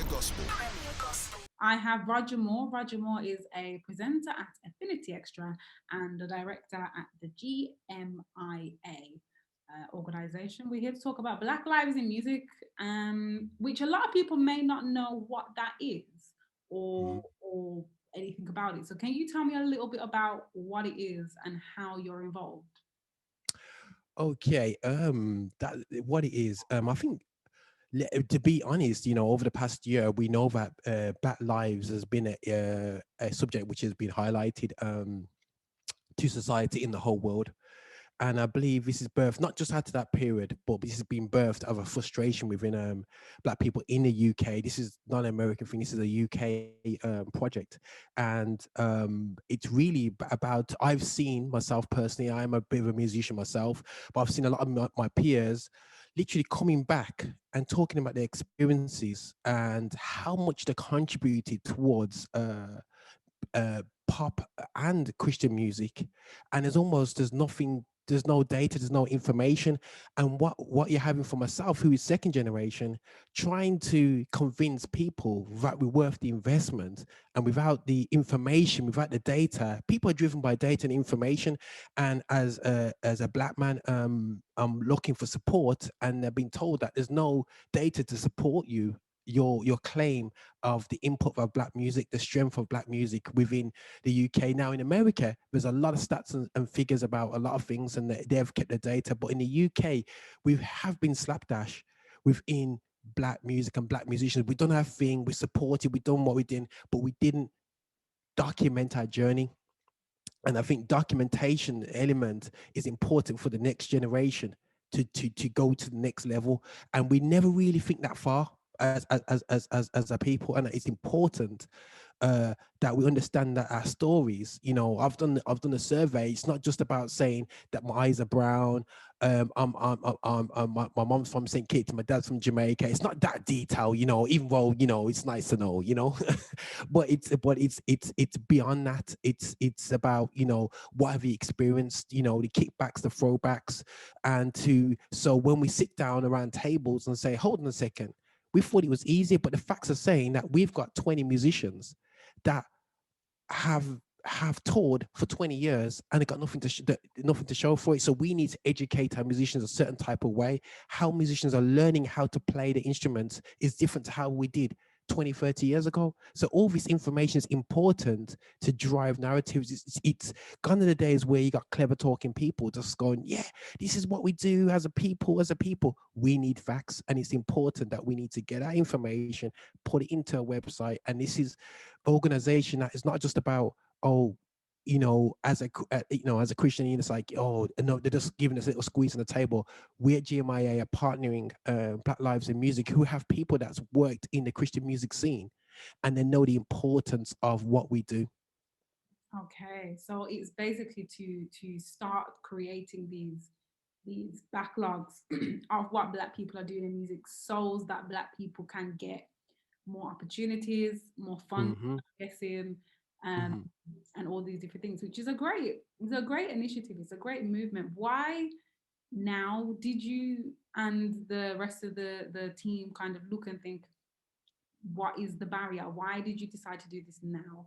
Gospel. I have Roger Moore. Roger Moore is a presenter at Affinity Extra and a director at the GMIA organization. We're here to talk about Black Lives in Music, which a lot of people may not know what that is or anything about it. So, can you tell me a little bit about what it is and how you're involved? Okay, that what it is. I think to be honest, over the past year, we know that Black lives has been a subject which has been highlighted to society in the whole world. And I believe this is birthed not just out of that period, but this has been birthed of a frustration within Black people in the UK. This is not an American thing. This is a UK project, and it's really about. I've seen myself personally. I'm a bit of a musician myself, but I've seen a lot of my peers literally coming back and talking about their experiences and how much they contributed towards pop and Christian music, and there's nothing, there's no data, there's no information. And what you're having for myself, who is second generation, trying to convince people that we're worth the investment, and without the information, without the data, people are driven by data and information. And as a Black man, I'm looking for support, and they're being told that there's no data to support your claim of the input of Black music, the strength of Black music within the UK. Now in America, there's a lot of stats and figures about a lot of things, and they've kept the data. But in the UK, we have been slapdash within Black music and Black musicians. We done our thing, we supported, we done what we did, but we didn't document our journey. And I think documentation element is important for the next generation to go to the next level. And we never really think that far as a people, and it's important that we understand that our stories. I've done a survey. It's not just about saying that my eyes are brown. My mom's from St. Kitts, my dad's from Jamaica. It's not that detail, even though it's nice to know. But it's beyond that. It's about what have you experienced, the kickbacks, the throwbacks, so when we sit down around tables and say, hold on a second, we thought it was easier, but the facts are saying that we've got 20 musicians that have toured for 20 years and they got nothing to show for it. So we need to educate our musicians a certain type of way. How musicians are learning how to play the instruments is different to how we did 20, 30 years ago. So all this information is important to drive narratives. It's gone are the days where you got clever talking people just going, yeah, this is what we do as a people. We need facts, and it's important that we need to get our information, put it into a website. And this is organization that is not just about, as a Christian, it's like, oh no, they're just giving us a little squeeze on the table. We at GMIA are partnering Black Lives in Music, who have people that's worked in the Christian music scene, and they know the importance of what we do. Okay, so it's basically to start creating these backlogs of what Black people are doing in music, so that Black people can get more opportunities, more fun, Mm-hmm. guessing, Mm-hmm. and all these different things, which is a great initiative. It's a great movement. Why now did you and the rest of the team kind of look and think, what is the barrier? Why did you decide to do this now?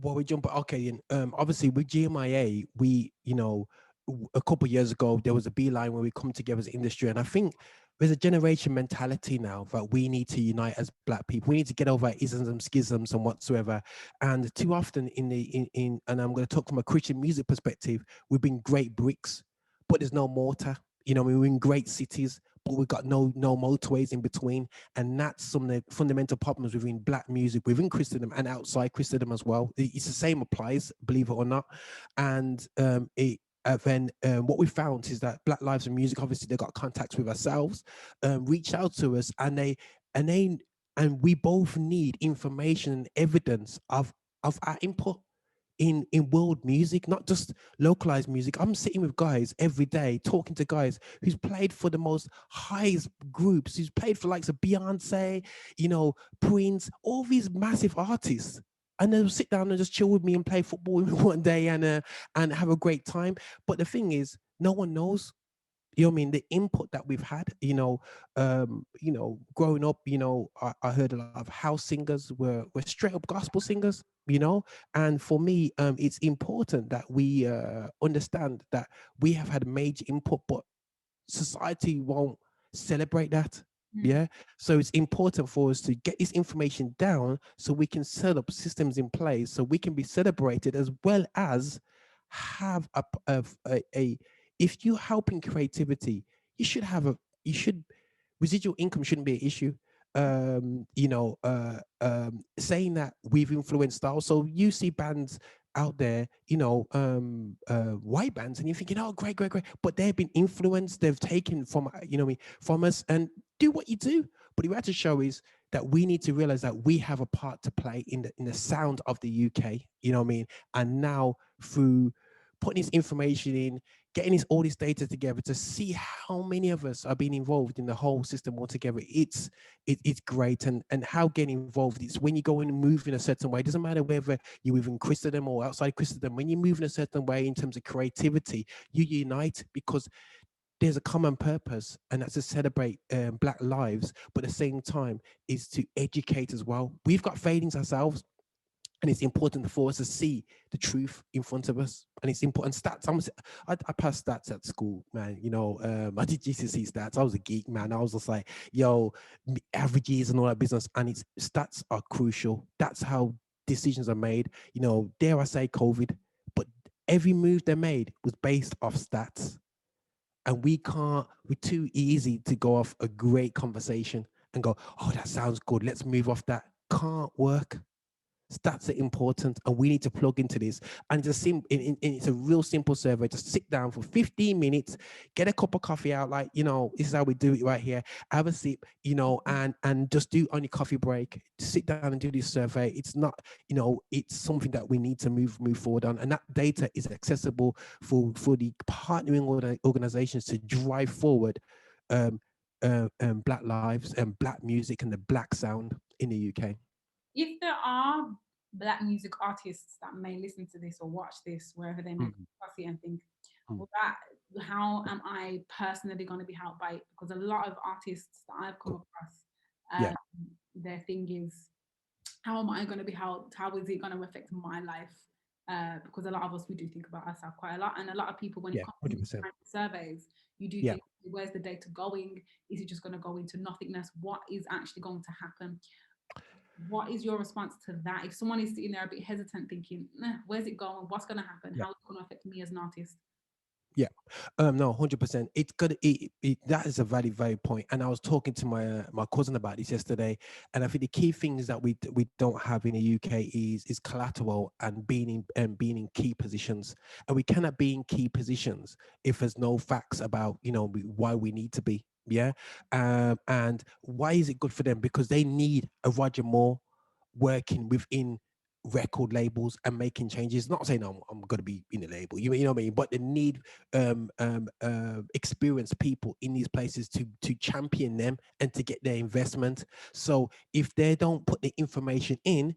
Well, we jump. Okay, and obviously with GMIA, we, a couple of years ago, there was a beeline where we come together as an industry, and I think there's a generation mentality now that we need to unite as Black people. We need to get over isms and schisms and whatsoever. And too often and I'm going to talk from a Christian music perspective, we've been great bricks, but there's no mortar. We're in great cities, but we've got no motorways in between. And that's some of the fundamental problems within Black music, within Christendom and outside Christendom as well. It's the same applies, believe it or not. And then what we found is that Black Lives in Music, obviously they got contacts with ourselves, reached out to us, and we both need information and evidence of our input in world music, not just localized music. I'm sitting with guys every day, talking to guys who's played for the most highest groups, who's played for likes of Beyonce, Prince, all these massive artists. And they'll sit down and just chill with me and play football with me one day and have a great time. But the thing is, no one knows, You know what I mean? The input that we've had, growing up, I heard a lot of house singers were straight up gospel singers, and for me, it's important that we understand that we have had major input, but society won't celebrate that. Mm, Yeah. So it's important for us to get this information down so we can set up systems in place so we can be celebrated, as well as have a if you're helping creativity, you should have a you should residual income shouldn't be an issue. Saying that we've influenced styles. So you see bands out there, white bands, and you're thinking, oh, great, great, great. But they've been influenced, they've taken from, from us, and do what you do. But the reality show is that we need to realize that we have a part to play in the sound of the UK, you know what I mean? And now through putting this information in, getting all this data together to see how many of us are being involved in the whole system altogether. It's great, and how getting involved. It's when you go in and move in a certain way. It doesn't matter whether you're within Christendom or outside Christendom. When you move in a certain way in terms of creativity, you unite because there's a common purpose, and that's to celebrate Black lives, but at the same time is to educate as well. We've got failings ourselves, and it's important for us to see the truth in front of us. And it's important. Stats. I passed stats at school, man. I did GCSE stats. I was a geek, man. I was just like, yo, averages and all that business. And it's stats are crucial. That's how decisions are made. Dare I say COVID, but every move they made was based off stats. And we're too easy to go off a great conversation and go, oh, that sounds good. Let's move off that. Can't work. Stats are important, and we need to plug into this. And it's a real simple survey. Just sit down for 15 minutes, get a cup of coffee out, like, this is how we do it right here. Have a sip, and just do on your coffee break. Sit down and do this survey. It's not, it's something that we need to move forward on, and that data is accessible for the partnering organizations to drive forward um, Black lives and Black music and the Black sound in the UK. if there are Black music artists that may listen to this or watch this wherever they may Mm, come across it and think, mm. well, how am I personally going to be helped by it? Because a lot of artists that I've come Cool. across, Yeah. um, their thing is, how am I going to be helped? How is it going to affect my life? Because a lot of us, we do think about ourselves quite a lot, and a lot of people, when it Yeah. comes to these 100%. kind of surveys, you do Yeah. think, where's the data going? Is it just going to go into nothingness? What is actually going to happen? What is your response to that? If someone is sitting there a bit hesitant, thinking, where's it going? What's going to happen? Yeah. How is it going to affect me as an artist? Yeah. No, 100%. It's good. That is a very, very point. And I was talking to my cousin about this yesterday, and I think the key things that we don't have in the UK is collateral and being in key positions. And we cannot be in key positions if there's no facts about why we need to be. Yeah. And why is it good for them? Because they need a Roger Moore working within record labels and making changes. Not saying I'm going to be in the label, you know what I mean, but they need experienced people in these places to champion them and to get their investment. So if they don't put the information in,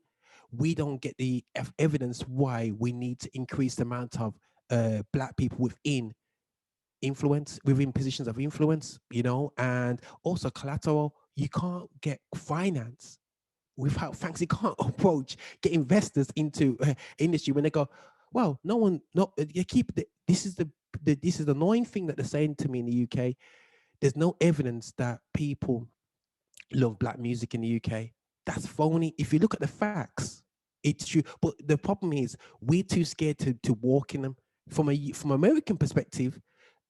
we don't get the evidence why we need to increase the amount of Black people within positions of influence, and also collateral. You can't get finance without thanks. You can't approach get investors into industry when they go, well, no one, no, you keep this is this is the annoying thing that they're saying to me in the UK. There's no evidence that people love Black music in the UK. That's phony. If you look at the facts, it's true. But the problem is we're too scared to walk in them. From American perspective,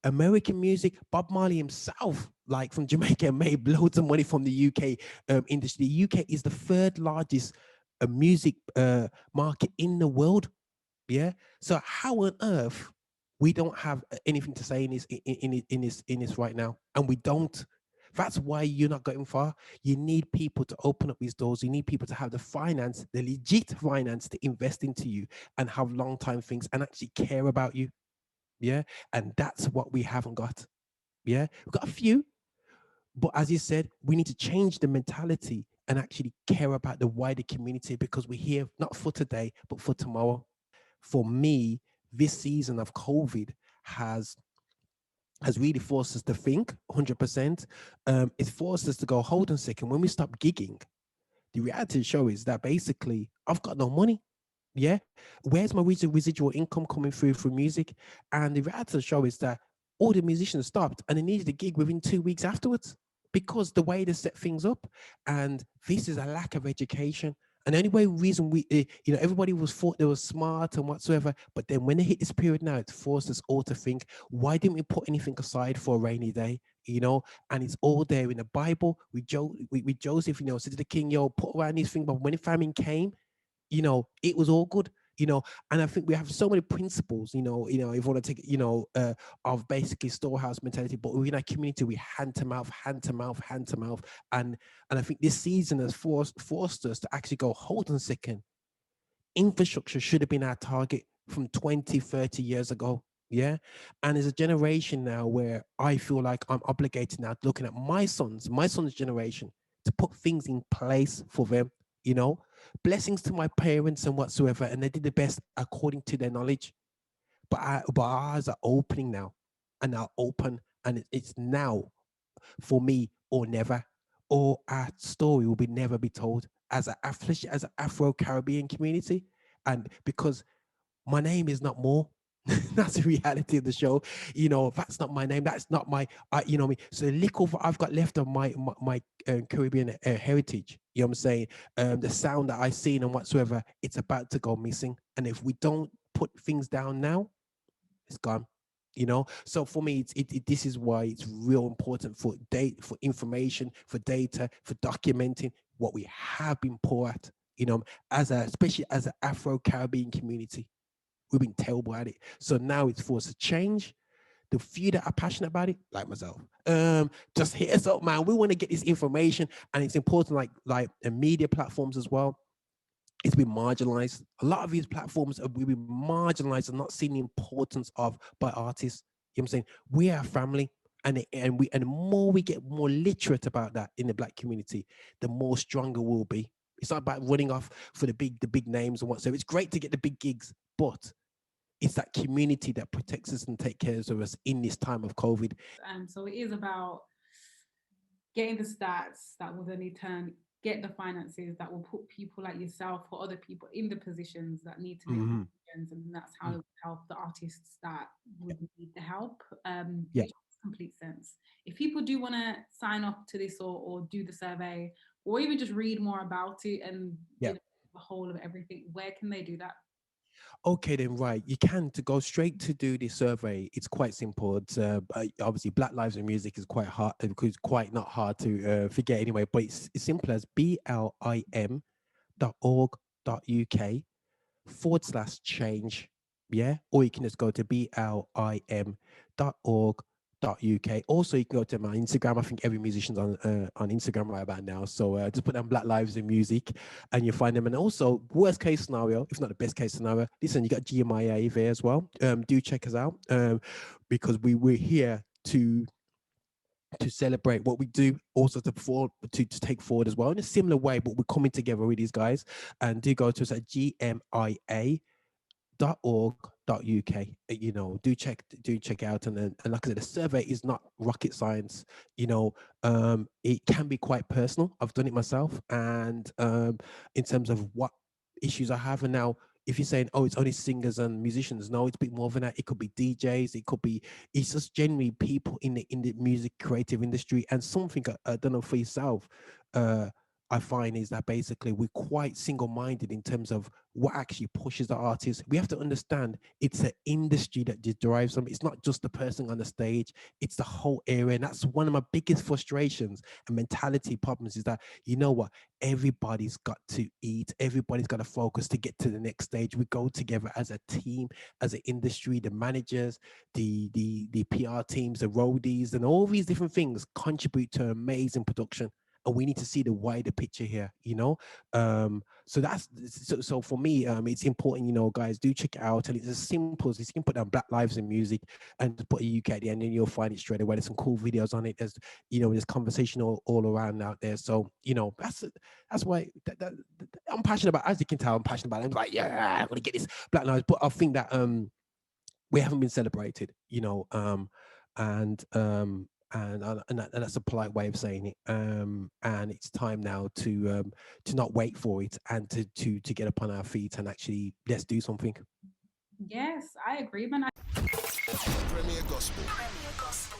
American music, Bob Marley himself, like from Jamaica, made loads of money from the UK industry. The UK is the third largest music market in the world. Yeah. So how on earth we don't have anything to say in this right now, and we don't. That's why you're not getting far. You need people to open up these doors. You need people to have the finance, the legit finance to invest into you and have long time things and actually care about you. Yeah. And that's what we haven't got. Yeah. We've got a few, but as you said, we need to change the mentality and actually care about the wider community because we're here not for today, but for tomorrow. For me, this season of COVID has has really forced us to think 100%. It's forced us to go, hold on a second, when we stop gigging, the reality of the show is that basically I've got no money. Yeah. Where's my residual income coming through music? And the reality of the show is that all the musicians stopped and they needed a gig within 2 weeks afterwards because the way they set things up. And this is a lack of education. And the only way reason everybody was thought they were smart and whatsoever. But then when they hit this period now, it forced us all to think, why didn't we put anything aside for a rainy day? And it's all there in the Bible. With Joseph, said to the king, yo, put around these things. But when the famine came, it was all good, and I think we have so many principles, if you want to take, of basically storehouse mentality, but within our community, we hand to mouth, hand to mouth, hand to mouth. And I think this season has forced us to actually go, hold on a second, infrastructure should have been our target from 20, 30 years ago. Yeah. And there's a generation now where I feel like I'm obligated now looking at my son's generation to put things in place for them, you know. Blessings to my parents and whatsoever. And they did the best according to their knowledge. But our eyes are opening now and are open. And it's now for me or never, or our story will be never be told as an Afro Caribbean community. And because my name is not more. That's the reality of the show. That's not my name. That's not my, I. So the little I've got left of my Caribbean heritage, I'm saying, the sound that I seen and whatsoever, it's about to go missing. And if we don't put things down now, it's gone. So for me, this is why it's real important for information, for data, for documenting what we have been poor at, especially as an Afro Caribbean community. We've been terrible at it. So now it's forced to change. The few that are passionate about it, like myself, just hit us up, man. We want to get this information, and it's important, like the media platforms as well. It's been marginalized. A lot of these platforms have been marginalized and not seen the importance of by artists. You know what I'm saying? We are a family, and the more we get more literate about that in the Black community, the more stronger we'll be. It's not about running off for the big names and whatsoever. It's great to get the big gigs, but it's that community that protects us and take care of us in this time of COVID. And so it is about getting the stats that will then in turn get the finances that will put people like yourself or other people in the positions that need to make Mm-hmm. decisions, and that's how it will help the artists that would need the help, Yeah. which makes complete sense. If people do want to sign up to this, or do the survey, or even just read more about it and Yeah. the whole of everything, where can they do that? Okay, then, right. You can to go straight to do the survey. It's quite simple. It's obviously Black Lives in Music is quite hard, because quite not hard to forget anyway. But it's as simple as blim.org.uk/change. Yeah. Or you can just go to blim.org.uk. Also, you can go to my Instagram. I think every musician's on Instagram right about now. So just put down Black Lives in Music and you'll find them. And also, worst case scenario, if not the best case scenario, listen, you got GMIA there as well. Do check us out, because we're here to celebrate what we do, also to take forward as well in a similar way, but we're coming together with these guys. And do go to us at gmia.org.uk. Do check out. And like I said, the survey is not rocket science. It can be quite personal. I've done it myself, and in terms of what issues I have. And now, if you're saying, oh, it's only singers and musicians, no, it's a bit more than that. It could be DJs, it's just generally people in the music creative industry. And something I don't know for yourself, I find is that basically we're quite single-minded in terms of what actually pushes the artist. We have to understand it's an industry that derives from. It's not just the person on the stage; it's the whole area. And that's one of my biggest frustrations and mentality problems. Is that, you know what? Everybody's got to eat. Everybody's got to focus to get to the next stage. We go together as a team, as an industry. The managers, the PR teams, the roadies, and all these different things contribute to amazing production, and we need to see the wider picture here. So that's so for me, it's important, guys, do check it out. And it's as simple as this. You can put down Black Lives in Music and just put a UK at the end, and you'll find it straight away. There's some cool videos on it. There's conversation all around out there. So that's why I'm passionate about. As you can tell, I'm passionate about it. I'm like, yeah, I want to get this Black Lives. But I think that we haven't been celebrated, And that's a polite way of saying it. And it's time now to not wait for it, and to get up on our feet and actually let's do something. Yes, I agree, man. Premier Gospel.